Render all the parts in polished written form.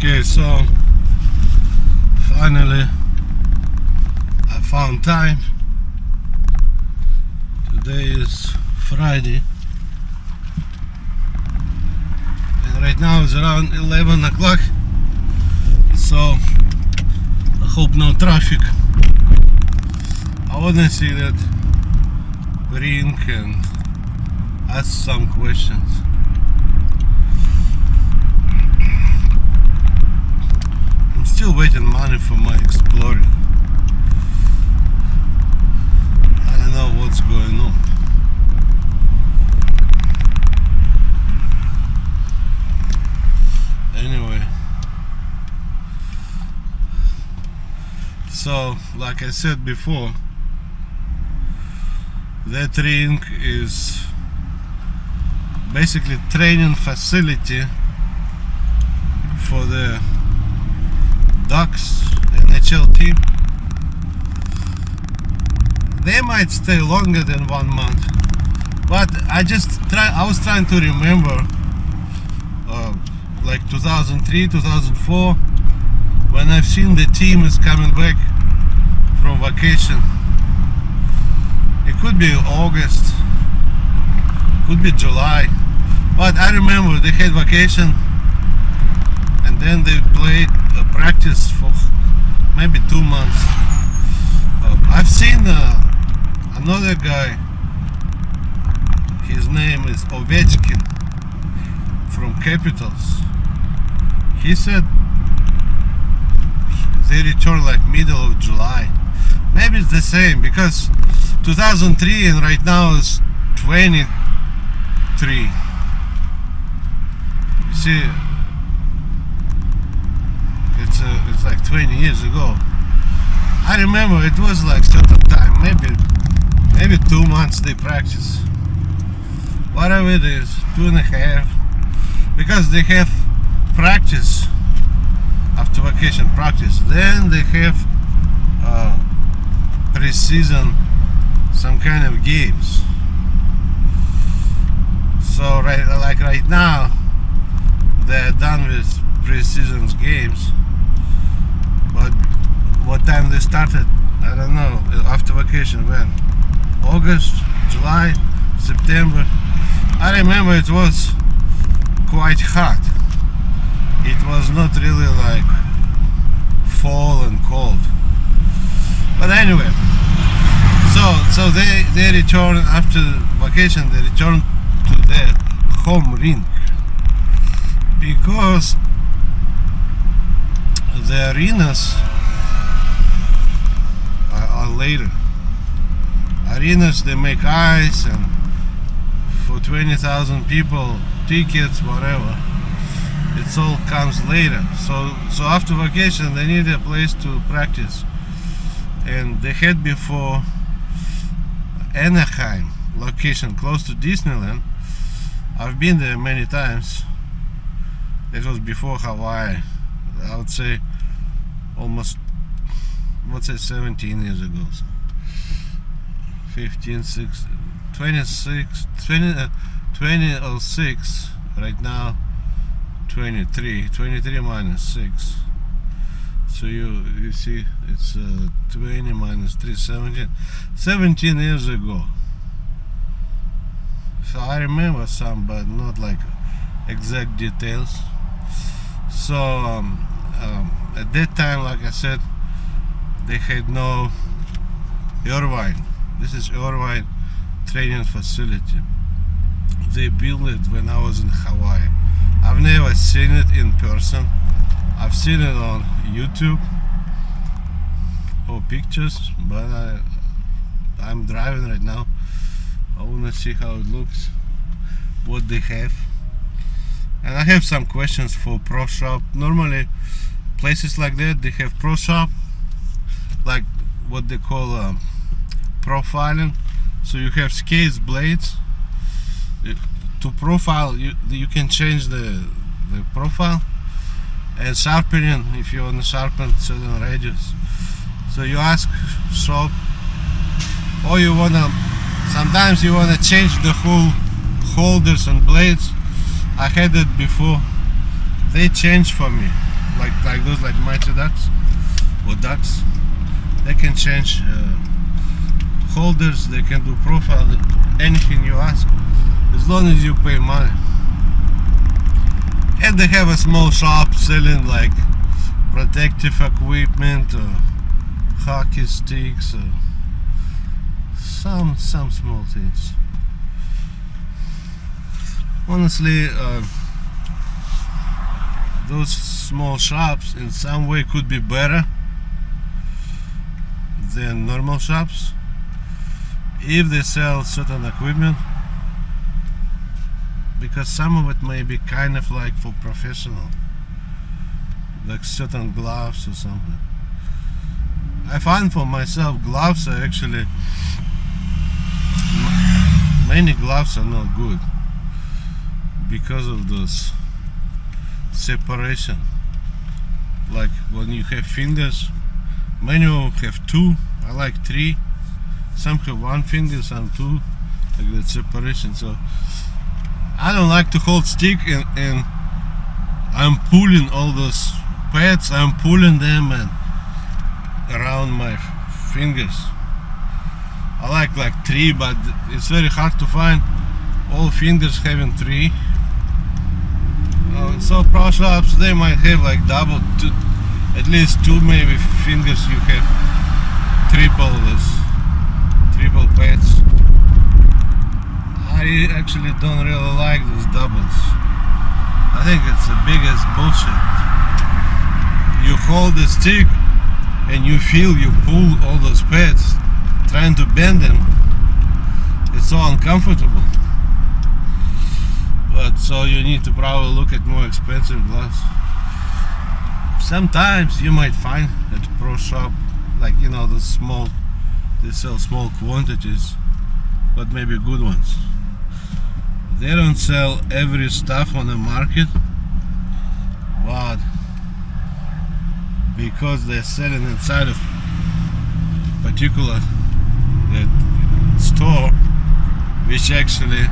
Okay, so finally I found time. Today is Friday and right now it's around 11 o'clock, so I hope no traffic. I wanna see that rink and ask some questions. I'm still waiting money for my exploring. I don't know what's going on. Anyway, so like I said before, that rink is basically training facility for the Ducks NHL team. They might stay longer than 1 month, but I was trying to remember like 2003, 2004, when I've seen the team is coming back from vacation. It could be August, could be July, but I remember they had vacation and then they played a practice for maybe 2 months. I've seen another guy, his name is Ovechkin from Capitals. He said they return like middle of July. Maybe it's the same, because 2003 and right now is 23. You see, it's like 20 years ago. I remember it was like certain time, maybe 2 months they practice. Whatever it is, 2.5, because they have practice after vacation practice. Then they have pre-season, some kind of games. So right now they're done with pre-season games, but what time they started, I don't know. After vacation, when? August, July, September. I remember it was quite hot. It was not really like fall and cold. But anyway, so they return after vacation. They return to their home rink because the arenas are later. Arenas, they make ice, and for 20,000 people, tickets, whatever, it all comes later. So after vacation they need a place to practice, and they had before Anaheim location close to Disneyland. I've been there many times. It was before Hawaii. I would say almost, let's say 17 years ago. 2006, right now 23 minus 6, so you see it's 20 minus 3, 17 years ago. So I remember some, but not like exact details. So at that time, like I said, they had no Irvine. This is Irvine training facility. They built it when I was in Hawaii. I've never seen it in person. I've seen it on YouTube or pictures, but I'm driving right now. I want to see how it looks, what they have. And I have some questions for Pro Shop. Normally places like that, they have Pro Shop, like what they call profiling. So you have skates, blades. To profile, you can change the profile, and sharpening, if you want to sharpen certain radius. So you ask shop, or sometimes you wanna change the whole holders and blades. I had it before. They changed for me. like those like Mighty Ducks or Ducks. They can change holders, they can do profile, anything you ask, as long as you pay money. And they have a small shop selling like protective equipment, hockey sticks, some small things. Honestly, those small shops in some way could be better than normal shops if they sell certain equipment, because some of it may be kind of like for professional, like certain gloves or something. I find for myself gloves are actually, many gloves are not good because of this separation. Like when you have fingers, many of them have two, I like three, some have one finger, some two, like that separation. So I don't like to hold stick and I'm pulling all those pads, I'm pulling them and around my fingers. I like three, but it's very hard to find all fingers having three. So pro shops, they might have like double, two, at least two maybe fingers. You have triple pads. I actually don't really like those doubles. I think it's the biggest bullshit. You hold the stick and you feel you pull all those pads, trying to bend them. It's so uncomfortable. But so you need to probably look at more expensive gloves. Sometimes you might find at pro shop, like the small, they sell small quantities, but maybe good ones. They don't sell every stuff on the market, but because they're selling inside of particular store, which actually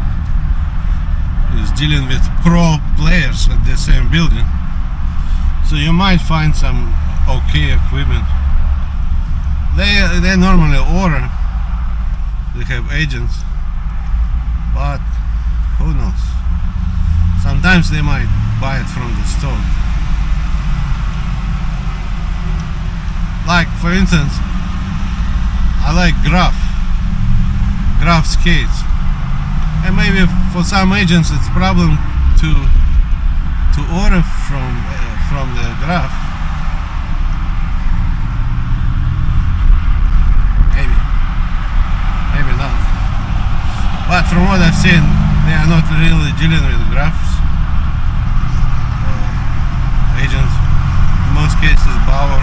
is dealing with pro players at the same building, so you might find some okay equipment. They normally order, they have agents, but who knows, sometimes they might buy it from the store. Like for instance, I like graph skates, and maybe for some agents it's a problem to order from the graph. Maybe not. But from what I've seen, they are not really dealing with graphs. Agents, in most cases Bauer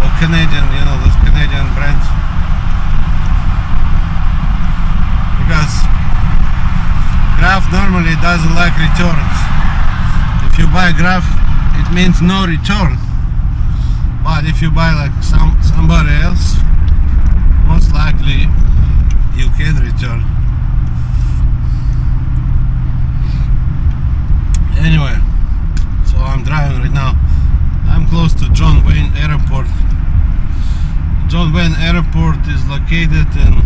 or Canadian, those Canadian brands. Because graph normally doesn't like returns. If you buy graph, it means no return. But if you buy like somebody else, most likely you can return. Anyway, so I'm driving right now. I'm close to John Wayne Airport. John Wayne Airport is located in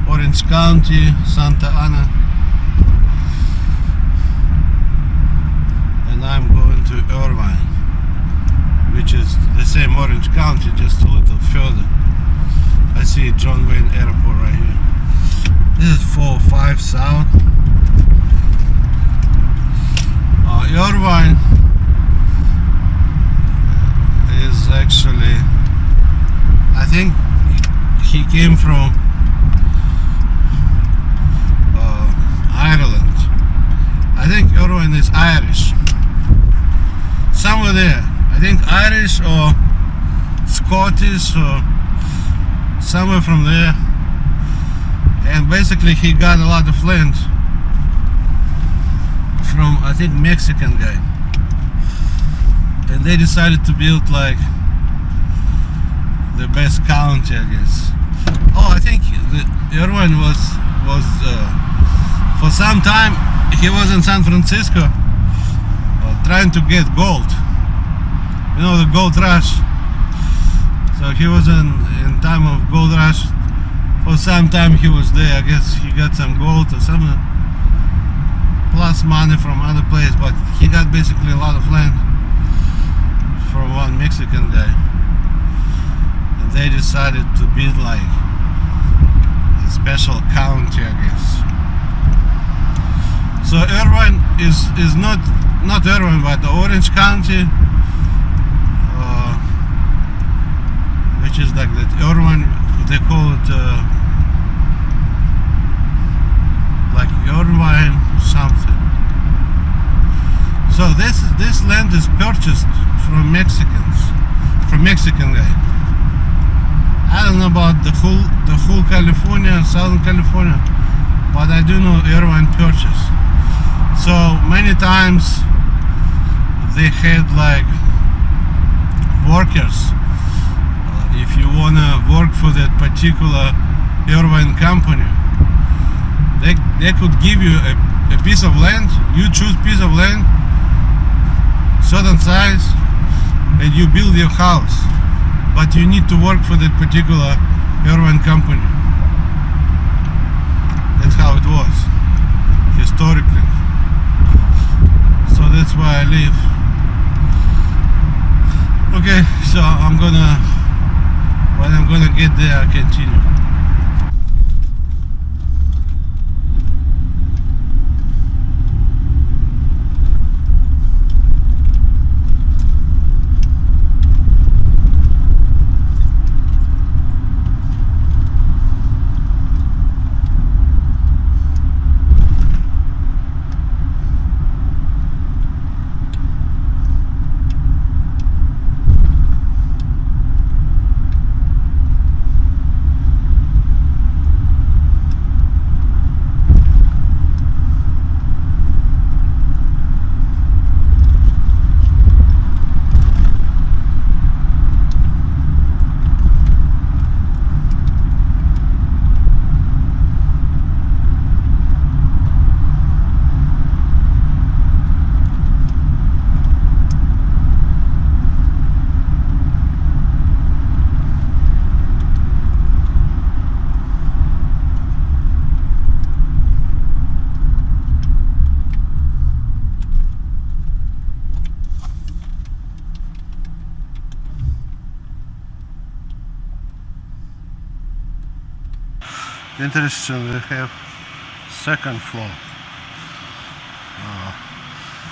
Orange County, Santa Ana, and I'm going to Irvine, which is the same Orange County, just a little further. I see John Wayne Airport right here. This is 405 South. Irvine is actually, I think he came from Ireland. I think Irvine is Irish. Somewhere there. I think Irish or Scottish or somewhere from there. And basically he got a lot of land from, I think, Mexican guy. And they decided to build like the best county, I guess. Oh, I think Irvine was for some time he was in San Francisco trying to get gold. you know, the gold rush. So he was in time of gold rush. For some time he was there. I guess he got some gold or something, plus money from other place, but he got basically a lot of land from one Mexican guy, and they decided to build like a special county, I guess. So Irvine is not Irvine, but the Orange County, which is like that Irvine, they call it like Irvine something. So this land is purchased from Mexican guy. I don't know about the whole California, Southern California, but I do know Irvine purchase. So many times they had like workers. If you wanna work for that particular Irvine company, they could give you a piece of land. You choose piece of land, certain size, and you build your house. But you need to work for that particular Irvine company. That's how it was historically. So that's why I live. Okay, so when I'm gonna get there, I'll continue. Interesting, they have second floor.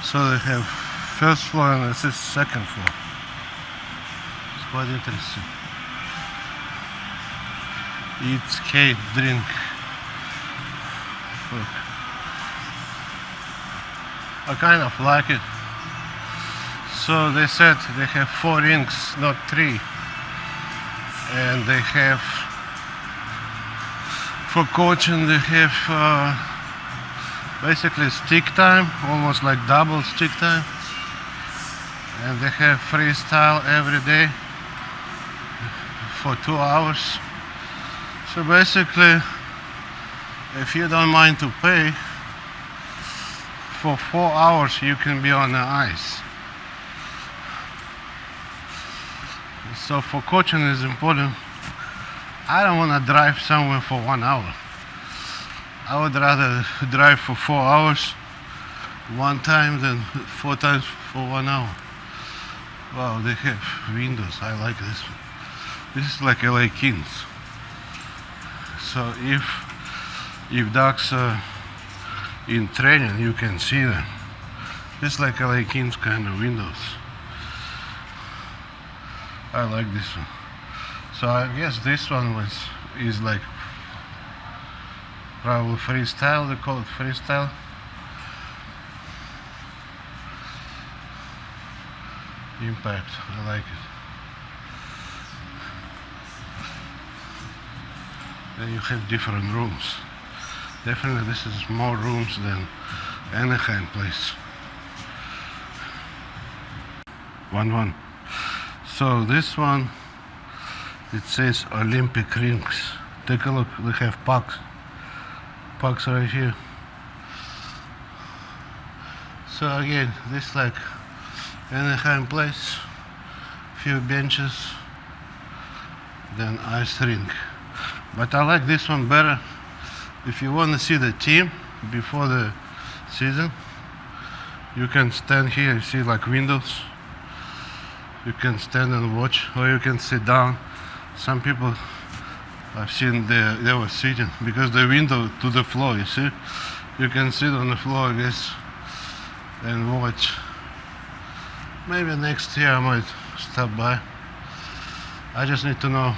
So they have first floor and this is second floor. It's quite interesting. Eat, skate, drink. Look. I kind of like it. So they said they have 4 rinks, not 3. And they have, for coaching, they have basically stick time, almost like double stick time. And they have freestyle every day for 2 hours. So basically, if you don't mind to pay, for 4 hours you can be on the ice. So for coaching is important. I don't want to drive somewhere for 1 hour. I would rather drive for 4 hours one time than 4 times for 1 hour. Wow, they have windows. I like this one. This is like LA Kings. So if Ducks are in training, you can see them. This is like LA Kings kind of windows. I like this one. So I guess this one is like probably freestyle. They call it freestyle. Impact. I like it. Then you have different rooms. Definitely this is more rooms than Anaheim place. 1-1. So this one, it says Olympic rinks. Take a look, they have pucks. Pucks right here. So again, this like Anaheim place. few benches than ice rink. But I like this one better. If you want to see the team before the season, you can stand here, you see like windows. You can stand and watch, or you can sit down. Some people I've seen they were sitting because the window to the floor, you see. You can sit on the floor, I guess, and watch. Maybe next year I might stop by. I just need to know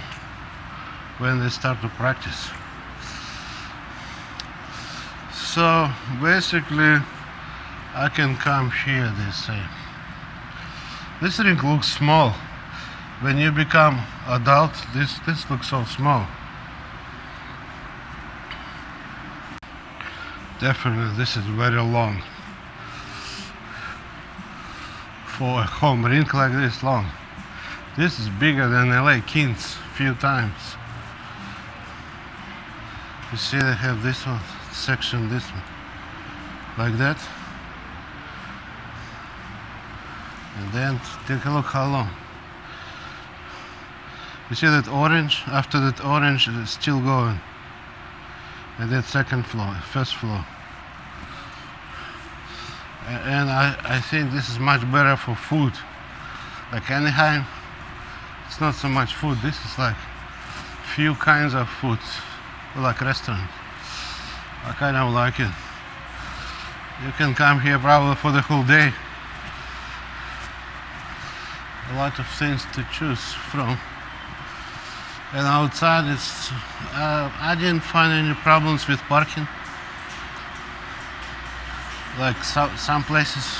when they start to practice. So basically I can come here, they say. This rink looks small. When you become adult, this looks so small. Definitely this is very long. For a home rink like this long. This is bigger than LA Kings few times. You see they have this one section, this one. Like that. And then take a look how long. You see that orange? After that orange it's still going. And that second floor, first floor. And I think this is much better for food. Like Anaheim, it's not so much food. This is like few kinds of food, like restaurant. I kind of like it. You can come here probably for the whole day. A lot of things to choose from. And outside it's I didn't find any problems with parking. Like some places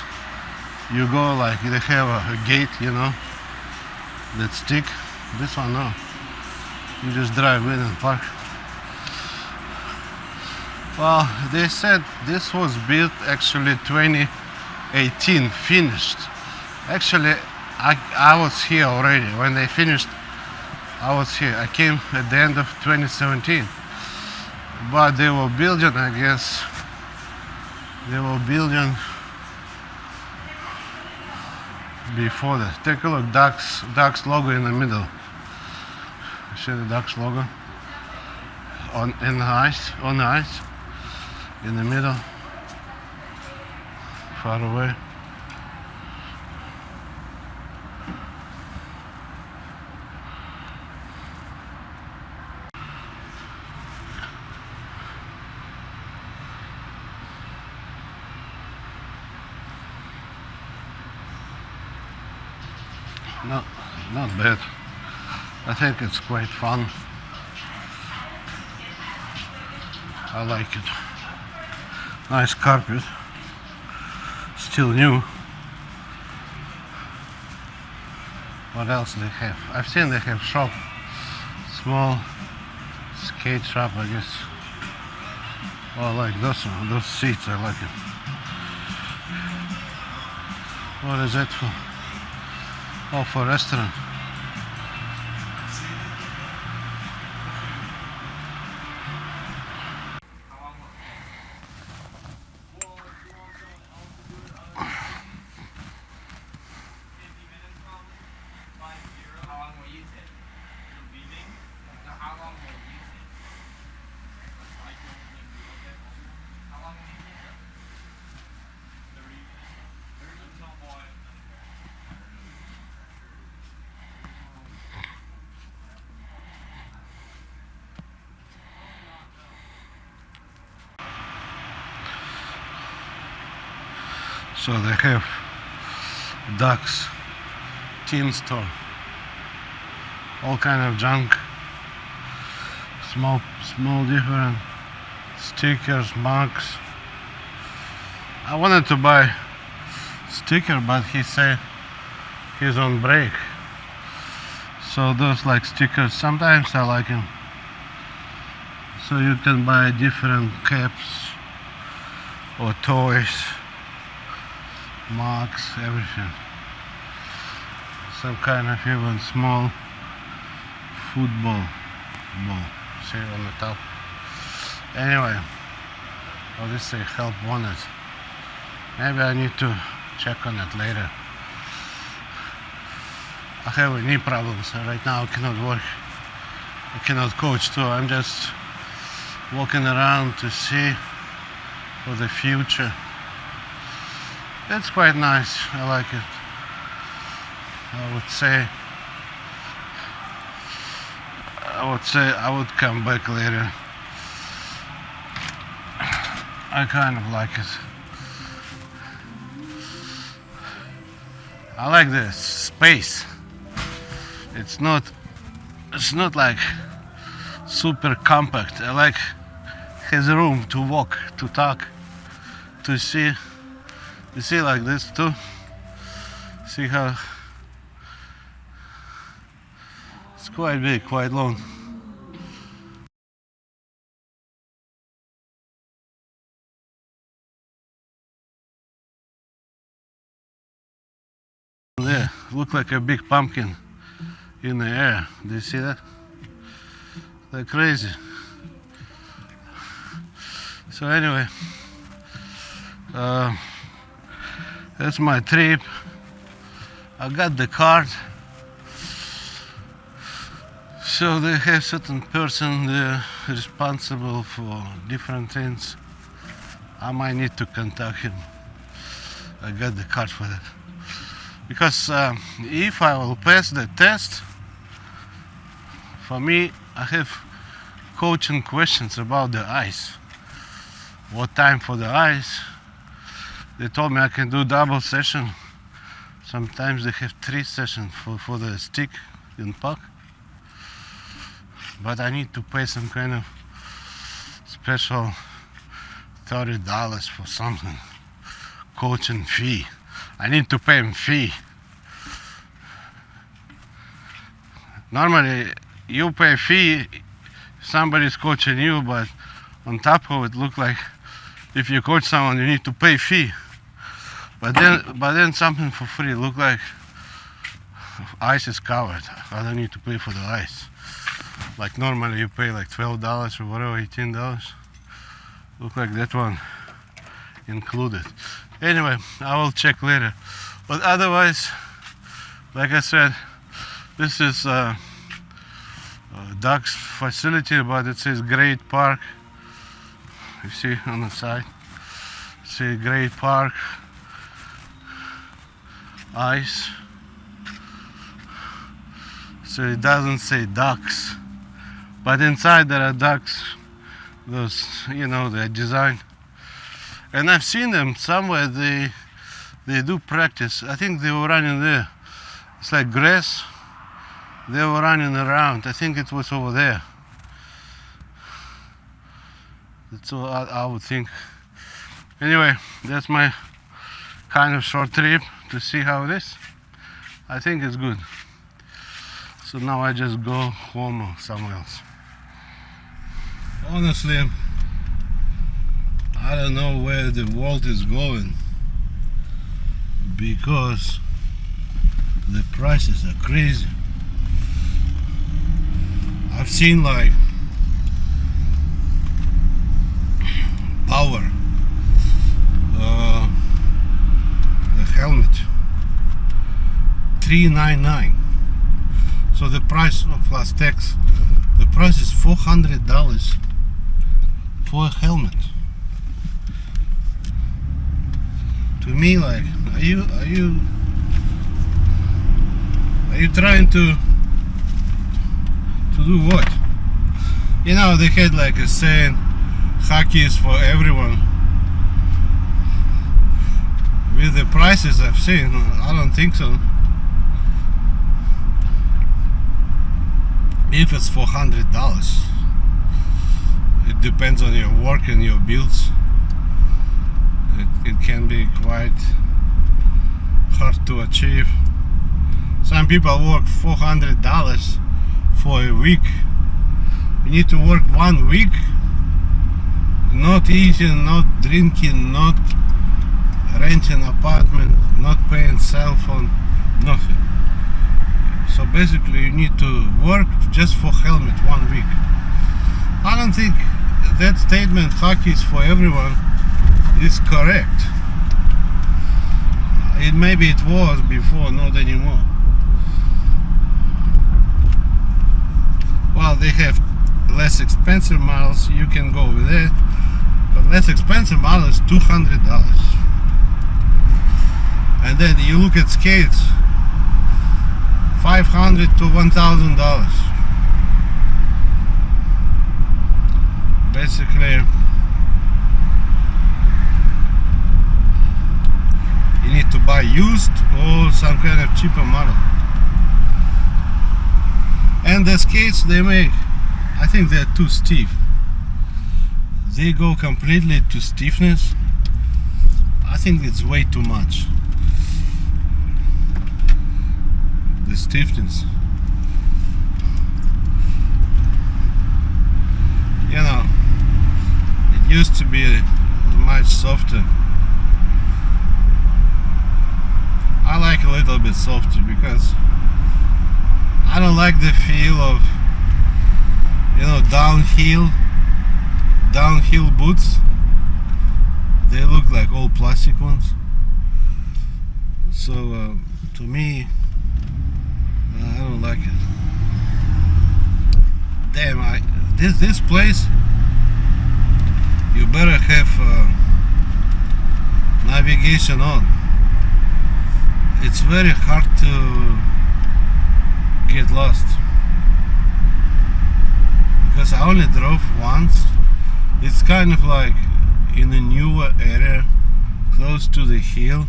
you go, like they have a gate, you know, that stick. This one no. You just drive in and park. Well, they said this was built actually 2018, finished. Actually I was here already. When they finished, I was here. I came at the end of 2017. But they were building, I guess, they were building before that. Take a look, Ducks logo in the middle. You see the Ducks logo? On the ice, in the middle, far away. Not bad. I think it's quite fun. I like it. Nice carpet. Still new. What else they have? I've seen they have shop. Small skate shop, I guess. Oh, I like those seats, I like it. What is that for? Oh, for restaurant. So they have Ducks team store, all kind of junk, small different stickers, mugs. I wanted to buy sticker, but he said he's on break. So those like stickers, sometimes I like them. So you can buy different caps or toys, mugs, everything. Some kind of even small football ball. See on the top. Anyway, oh, this say help wanted. Maybe I need to check on it later. I have knee problems. Right now I cannot work. I cannot coach too. I'm just walking around to see for the future. It's quite nice. I like it. I would say I would come back later. I kind of like it. I like the space. It's not like super compact. I like has room to walk, to talk, to see. You see like this too. See how it's quite big, quite long. There, look like a big pumpkin in the air. Do you see that? They're crazy. So anyway, that's my trip. I got the card. So they have certain person there responsible for different things. I might need to contact him. I got the card for that. Because if I will pass the test, for me, I have coaching questions about the ice. What time for the ice? They told me I can do double session. Sometimes they have 3 sessions for the stick and puck. But I need to pay some kind of special $30 for something. Coaching fee. I need to pay him fee. Normally you pay fee, somebody's coaching you, but on top of it look like if you coach someone you need to pay fee. But then something for free look like ice is covered. I don't need to pay for the ice. Like normally you pay like $12 or whatever, $18. Look like that one included. Anyway, I will check later. But otherwise, like I said, this is Ducks facility, but it says Great Park. You see on the side, it says Great Park, ice. So it doesn't say Ducks, but inside there are ducks. Those, you know, the design. And I've seen them somewhere. They do practice. I think they were running there. It's like grass. They were running around. I think it was over there. That's all I would think. Anyway, that's my kind of short trip to see how it is. I think it's good. So now I just go home or somewhere else. Honestly, I don't know where the world is going because the prices are crazy. I've seen like power, the helmet, $399. So the price plus tax, the price is $400 for a helmet. To me, like, are you trying to do what? You know, they had like a saying, hockey is for everyone. With the prices I've seen, I don't think so. If it's $400, it depends on your work and your bills. It can be quite hard to achieve. Some people work $400 for a week. You need to work 1 week, not eating, not drinking, not renting apartment, not paying cell phone, nothing. So basically you need to work just for helmet 1 week. I don't think that statement, hockey is for everyone, is correct. Maybe it was before, not anymore. well, they have less expensive models. You can go with it, but less expensive model is $200. And then you look at skates, $500 to $1,000. Basically, you need to buy used or some kind of cheaper model. And the skates they make, I think they're too stiff. They go completely to stiffness. I think it's way too much. The stiffness. You know, it used to be much softer. I like a little bit softer because I don't like the feel of, you know, downhill boots. They look like old plastic ones. So to me, I don't like it. Damn, this place, you better have navigation on. It's very hard to get lost because I only drove once. It's kind of like in a newer area close to the hill,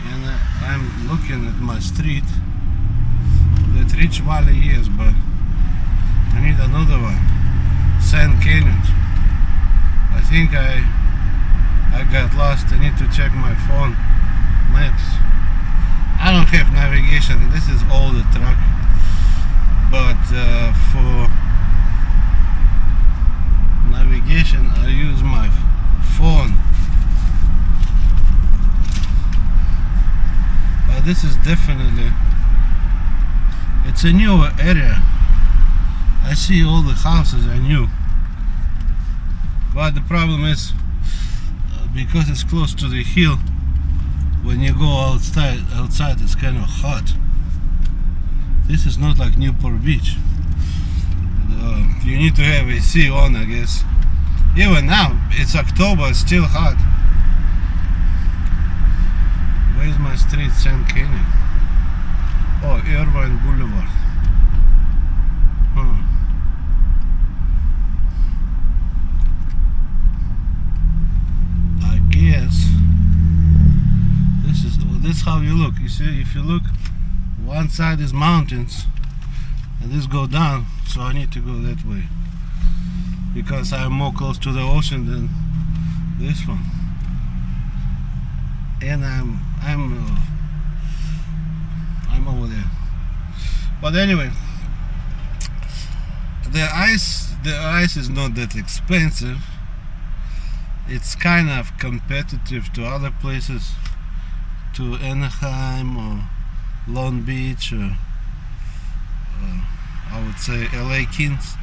and I'm looking at my street that Rich Valley is, but I need another one, Sand Canyon. I think I got lost. I need to check my phone maps. I don't have navigation. This is older truck, but for navigation I use my phone. But this is definitely, it's a newer area. I see all the houses are new, but the problem is because it's close to the hill, when you go outside it's kind of hot. This is not like Newport Beach. You need to have AC on, I guess. Even now, it's October, it's still hot. Where's my street? Sand Canyon. Oh, Irvine Boulevard. I guess this is how you look. You see, if you look, one side is mountains and this go down, so I need to go that way because I'm more close to the ocean than this one, and I'm over there. But anyway, the ice is not that expensive. It's kind of competitive to other places, to Anaheim or Long Beach or I would say LA Kings.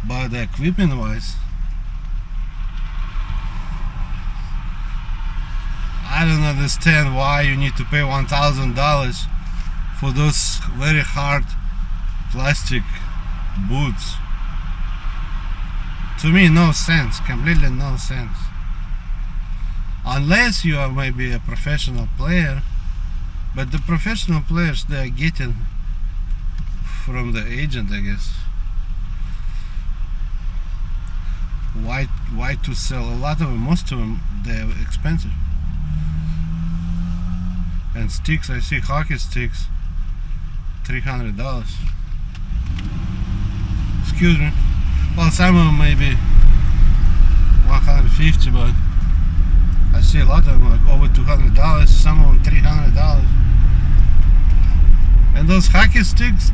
But the equipment wise, I don't understand why you need to pay $1,000 for those very hard plastic boots. To me, no sense, completely no sense. Unless you are maybe a professional player, but the professional players, they are getting from the agent, I guess. Why to sell? A lot of them, most of them, they're expensive. And sticks, I see hockey sticks, $300. Excuse me. Well, some of them maybe 150, but I see a lot of them like over $200, some of them $300. And those hockey sticks,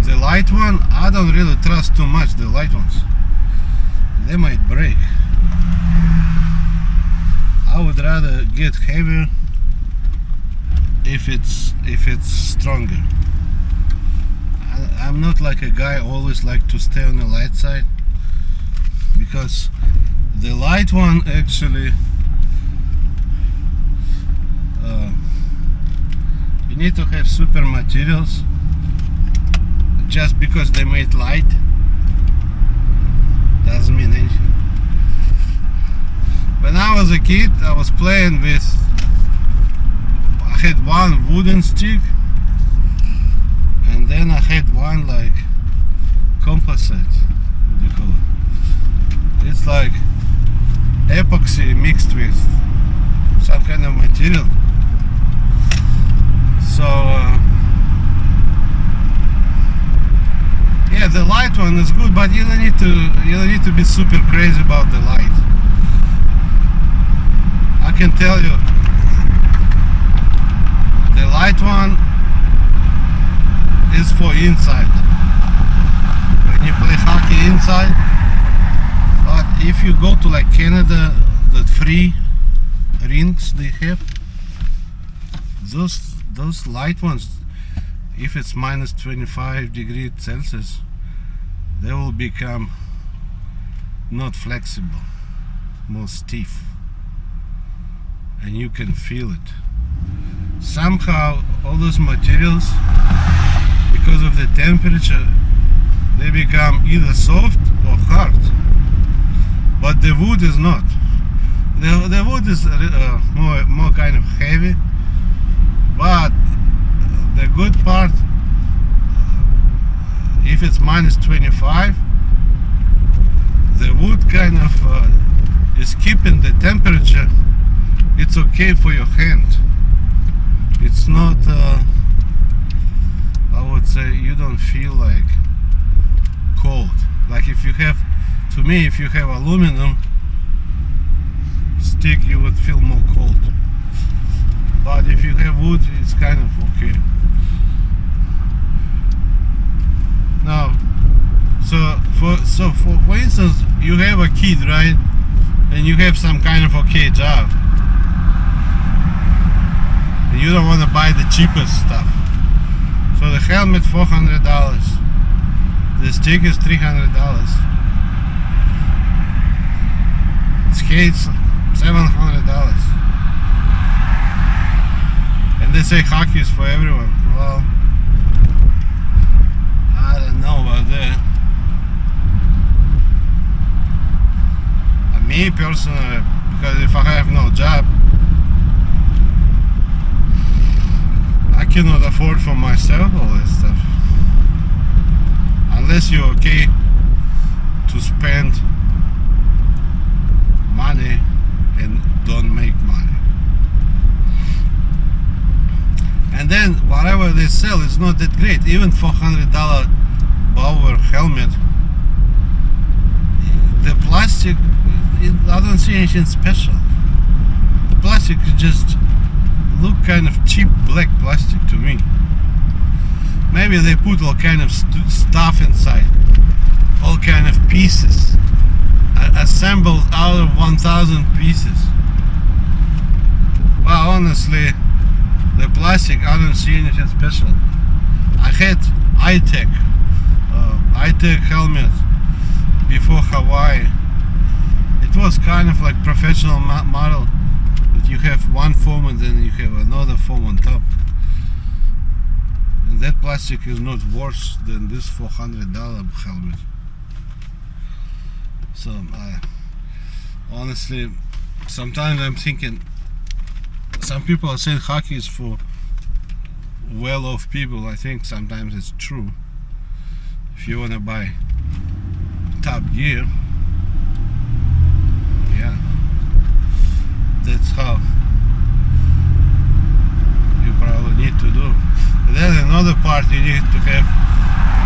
the light one, I don't really trust too much, the light ones. They might break. I would rather get heavier if it's stronger. I'm not like a guy always like to stay on the light side, because the light one actually you need to have super materials. Just because they made light doesn't mean anything. When I was a kid, I was playing with, I had one wooden stick, and then I had one like composite, what do you call it? It's like epoxy mixed with some kind of material. So yeah, the light one is good, but you don't need to be super crazy about the light. I can tell you, the light one is for inside. When you play hockey inside. But if you go to like Canada, the free rinks they have, those light ones, if it's minus 25 degrees Celsius, they will become not flexible, more stiff, and you can feel it. Somehow all those materials, because of the temperature, they become either soft or hard, but the wood is not. The wood is more kind of heavy, but the good part, if it's minus 25, the wood kind of is keeping the temperature. It's okay for your hand. It's not, I would say, you don't feel like cold. Like if you have, to me, if you have aluminum stick, you would feel more cold. But if you have wood, it's kind of okay. Now, for instance, you have a kid, right? And you have some kind of okay job. And you don't want to buy the cheapest stuff. So the helmet $400. The stick is $300. Skates $700. And they say hockey is for everyone. Well, I don't know about that. Me personally, because if I have no job, I cannot afford for myself all that stuff. Unless you're okay to spend money and don't make money. And then whatever they sell is not that great. Even $400 Bauer helmet, the plastic, I don't see anything special. The plastic just look kind of cheap black plastic to me. Maybe they put all kind of stuff inside, all kind of pieces, assembled out of 1,000 pieces. Well, honestly, the plastic, I don't see anything special. I had Int'l helmet before Hawaii. It was kind of like professional model, that you have one foam and then you have another foam on top. And that plastic is not worse than this $400 helmet. So honestly, sometimes I'm thinking, some people are saying hockey is for well-off people. I think sometimes it's true. If you want to buy top gear, yeah, that's how you probably need to do. But then another part, you need to have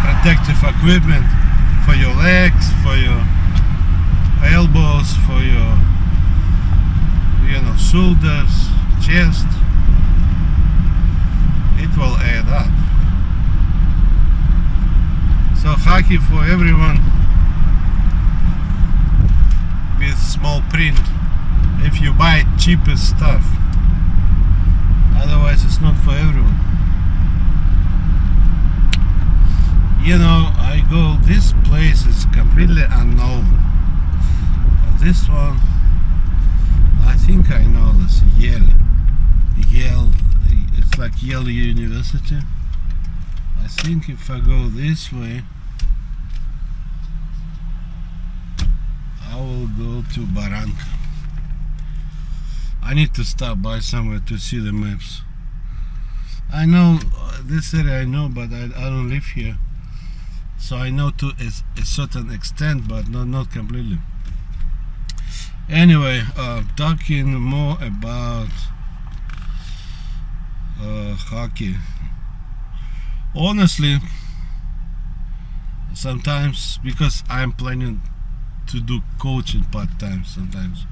protective equipment for your legs, for your elbows, for your, shoulders, chest. It will add up. So hockey for everyone with small print, if you buy cheapest stuff. Otherwise it's not for everyone. I go, this place is completely unknown. This one, I think I know this, Yale, it's like Yale University. I think if I go this way, I will go to Barranca. I need to stop by somewhere to see the maps. I know this area, I know, but I don't live here, so I know to a certain extent, but not completely. Anyway, talking more about hockey. Honestly, sometimes, because I'm planning to do coaching part-time sometimes,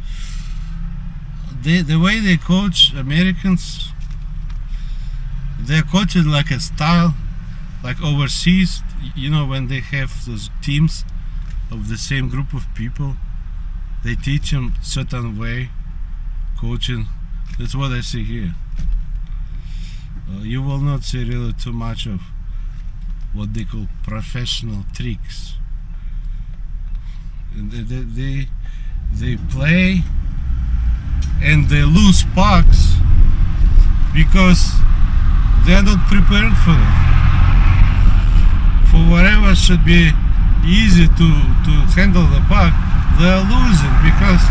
the way they coach Americans, they're coaching like a style, like overseas, you know, when they have those teams of the same group of people, they teach them certain way coaching. That's what I see here. You will not see really too much of what they call professional tricks. And they play and they lose pucks because they are not prepared for it. For whatever should be easy to handle the puck, they are losing because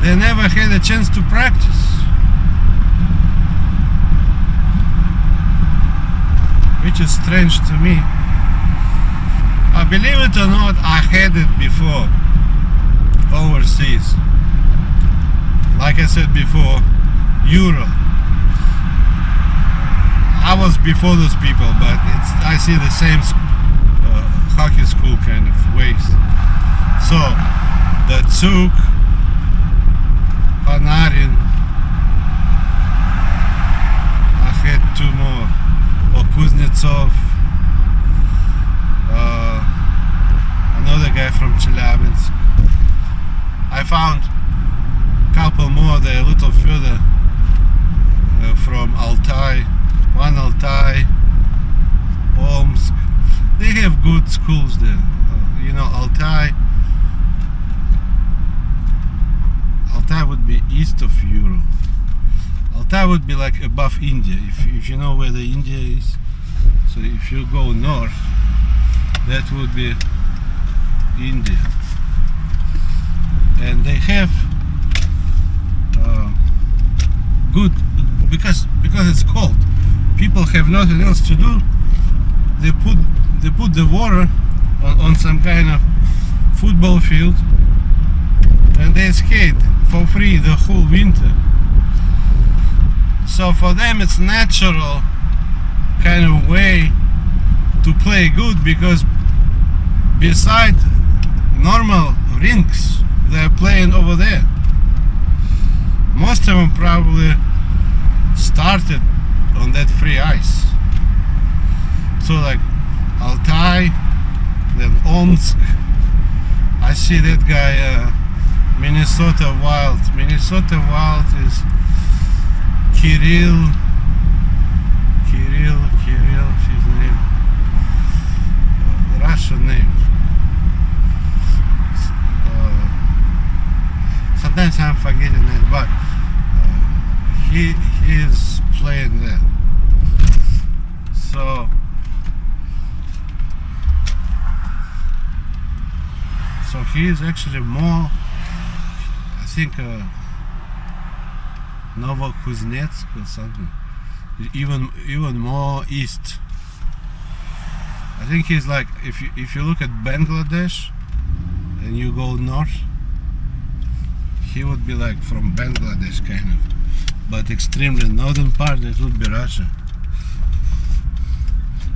they never had a chance to practice. Which is strange to me. Believe it or not, I had it before overseas. Like I said before, Euro. I was before those people, but I see the same hockey school kind of ways. So, the Tsuk, Panarin, I had two more. Or Kuznetsov, another guy from Chelyabinsk. I found a couple more there a little further from Altai, one Altai, Omsk. They have good schools there. You know, Altai would be east of Europe. Altai would be like above India, if you know where the India is. So if you go north, that would be India. And they have good, because it's cold. People have nothing else to do. They put the water on some kind of football field, and they skate for free the whole winter. So for them it's natural kind of way to play good, because beside normal rinks they're playing over there. Most of them probably started on that free ice. So like Altai, then Omsk. I see that guy, Minnesota Wild. Minnesota Wild is Kirill, his name, Russian name. Sometimes I'm forgetting it, but he is playing there. So he is actually more, I think, Novokuznetsk or something, even more east. I think he's like, if you look at Bangladesh and you go north, he would be like from Bangladesh kind of, but extremely northern part, that would be Russia.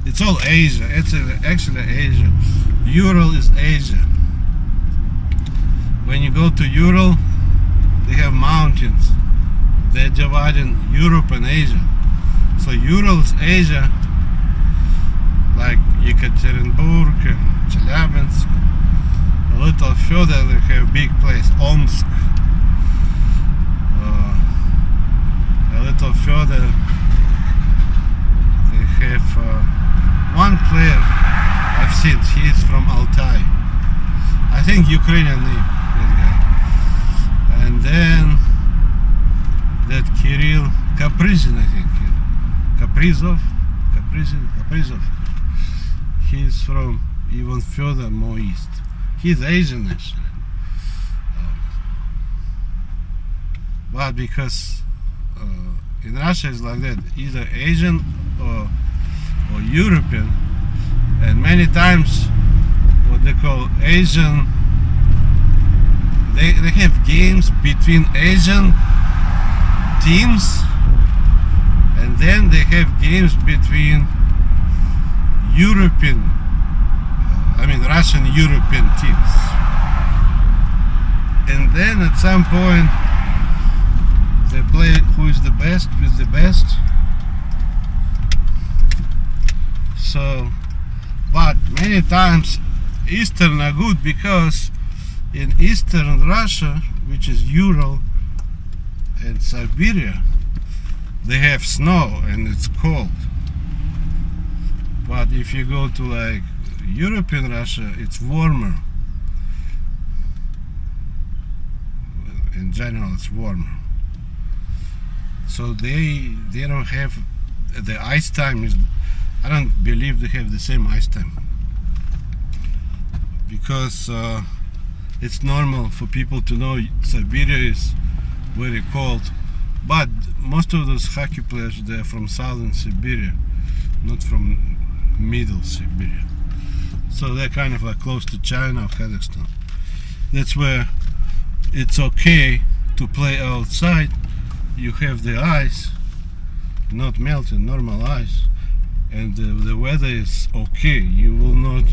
It's all Asia. It's actually Asia. Ural is Asia. When you go to Ural, they have mountains. They're dividing Europe and Asia. So Ural is Asia, like Yekaterinburg and Chelyabinsk. A little further they have big place, Omsk. A little further they have one player I've seen, he is from Altai. I think Ukrainian name, that guy. And then that Kirill Kaprizin, I think. Kaprizov. He's from even further more east. He's Asian actually. But because in Russia it's like that, either Asian or European, and many times what they call Asian, they have games between Asian teams, and then they have games between Russian European teams, and then at some point they play who is the best with the best. So, but many times Eastern are good, because in Eastern Russia, which is Ural and Siberia, they have snow and it's cold. But if you go to like European Russia, it's warmer. In general, it's warmer. So they don't have the ice time is. I don't believe they have the same ice time, because it's normal for people to know Siberia is very cold, but most of those hockey players, they're from southern Siberia, not from middle Siberia. So they're kind of like close to China or Kazakhstan. That's where it's okay to play outside. You have the ice, not melted, normal ice, and the weather is okay. You will not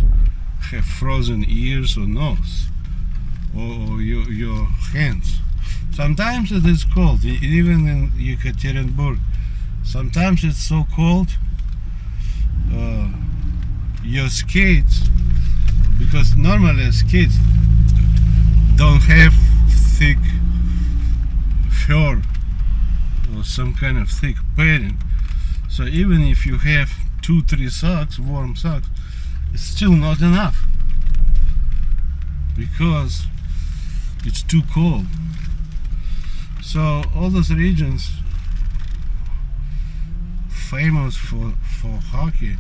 have frozen ears or nose or your hands. Sometimes it is cold, even in Yekaterinburg. Sometimes it's so cold, your skates, because normally skates don't have thick fur or some kind of thick padding. So even if you have 2-3 socks, warm socks, it's still not enough, because it's too cold. So all those regions famous for hockey,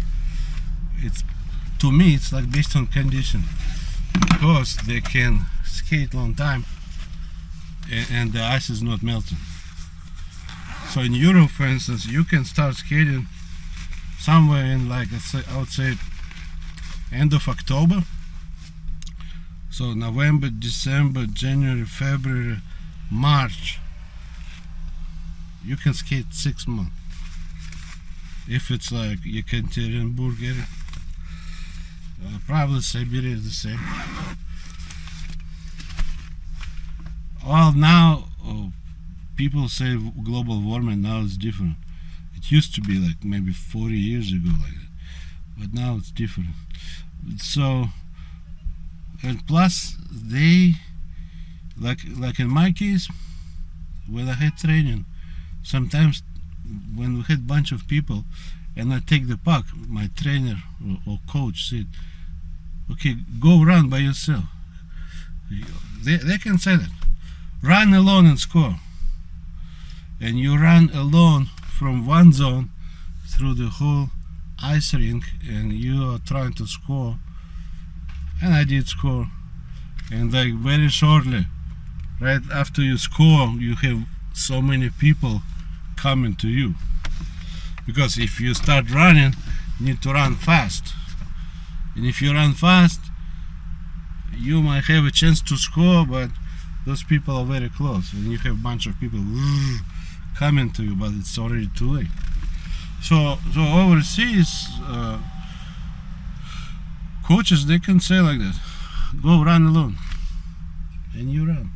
to me it's like based on condition, because they can skate long time and the ice is not melting. So in Europe, for instance, you can start skating somewhere in like, I would say end of October. So November, December, January, February, March, you can skate 6 months. If it's like Yekaterinburg area, probably Siberia is the same. Well, now people say global warming, now it's different. It used to be like maybe 40 years ago like that, but now it's different. So, and plus they, like in my case, when I had training, sometimes when we had bunch of people and I take the puck, my trainer or coach said, okay, go run by yourself. They can say that. Run alone and score. And you run alone from one zone through the whole ice rink, and you are trying to score. And I did score. And like very shortly, right after you score, you have so many people coming to you. Because if you start running, you need to run fast. And if you run fast, you might have a chance to score, but those people are very close, and you have a bunch of people coming to you, but it's already too late. So overseas, coaches, they can say like that, go run alone, and you run.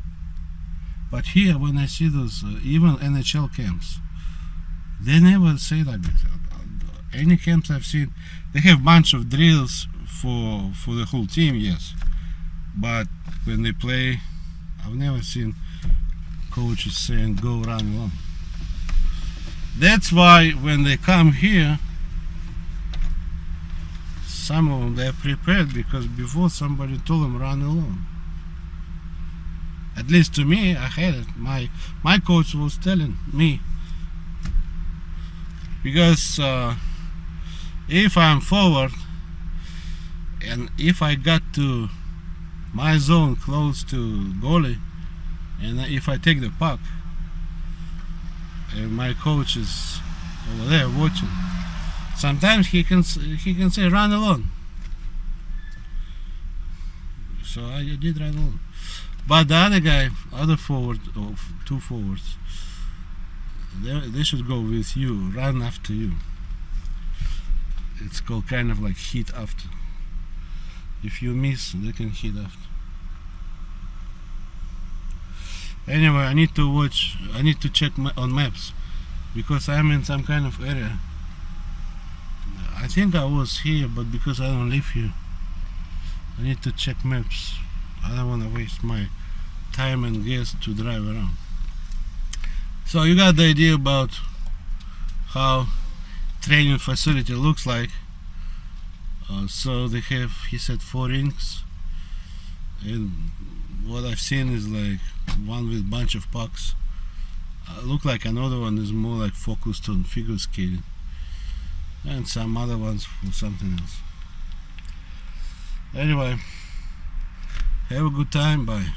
But here, when I see those, even NHL camps, they never say like that. Any camps I've seen, they have bunch of drills for the whole team, yes. But when they play, I've never seen coaches saying, go run alone. That's why when they come here, some of them, they're prepared, because before somebody told them run alone. At least to me, I had it. My coach was telling me, because if I'm forward and if I got to my zone close to goalie, and if I take the puck and my coach is over there watching, sometimes he can say run alone. So I did run alone. But the other guy, other forward, or two forwards, they should go with you, run after you. It's called kind of like hit after. If you miss, they can hit after. Anyway, I need to check on maps, because I'm in some kind of area. I think I was here, but because I don't live here, I need to check maps. I don't want to waste my time and gas to drive around. So you got the idea about how training facility looks like. So they have, he said, 4 rinks, and what I've seen is like one with bunch of pucks. Look like another one is more like focused on figure skating, and some other ones for something else. Anyway, have a good time. Bye.